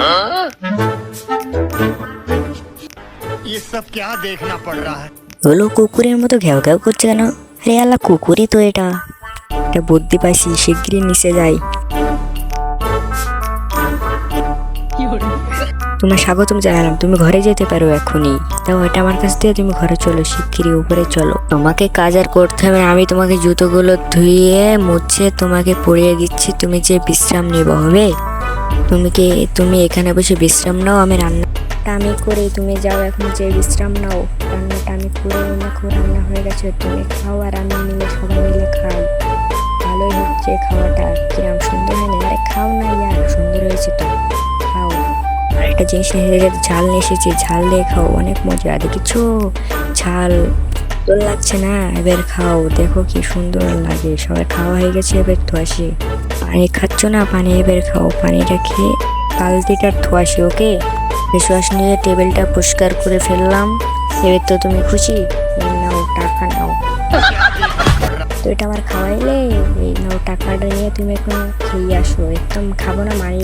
ये सब क्या देखना पड़ रहा है। হলো কুকুরের মতো ঘেউ ঘেউ করছে কেন? আরে আল্লাহ, কুকুরই তো এটা। এটা বুদ্ধি পাইছি, শিগগিরই নিচে যাই। তোমার স্বাগতম জানালাম, তুমি ঘরে যেতে পারো এখনই। তাও এটা আমার কাছ থেকে, তুমি ঘরে চলো, শিগগিরই উপরে চলো। তোমাকে কাজ আর করতে হবে না, আমি তোমাকে জুতোগুলো ধুয়ে মুছে তোমাকে পরিয়ে দিচ্ছি। তুমি যে বিশ্রাম নিবে হবে। তুমি এখানে বসে বিশ্রাম নাও, আমি রান্নাটা আমি করি, তুমি যাও এখন যে বিশ্রাম নাও। রান্নাটা আমি করে দেখো, রান্না হয়ে গেছে, তুমি খাও আর আমি মিলে সবাই মিলে খাই। ভালোই হচ্ছে খাওয়াটা, কিরম সুন্দর হয় না? আরে খাও না ইয়ার, সুন্দর হয়েছে তো, খাও। আর একটা জিনিস নিয়ে এসেছে, ঝাল নিয়ে এসেছি, ঝাল দিয়ে খাও, অনেক মজা। দেখেছো ঝাল তোর লাগছে না? এবার খাও, দেখো কি সুন্দর লাগে। সবাই খাওয়া হয়ে গেছে, এবার ধোয়াশি। পানি খাচ্ছ না? পানি এবার খাও। পানিটা খেয়ে বালতিটা ধোয়াশি। ওকে, ফেসওয়াশ নিয়ে টেবিলটা পরিষ্কার করে ফেললাম। এবার তো তুমি খুশি? এই নাও টাকা নাও। তো এটা আমার খাওয়াইলে, এই নাও টাকাটা নিয়ে তুমি এখন খেয়ে আসো। একদম খাবো না, মানি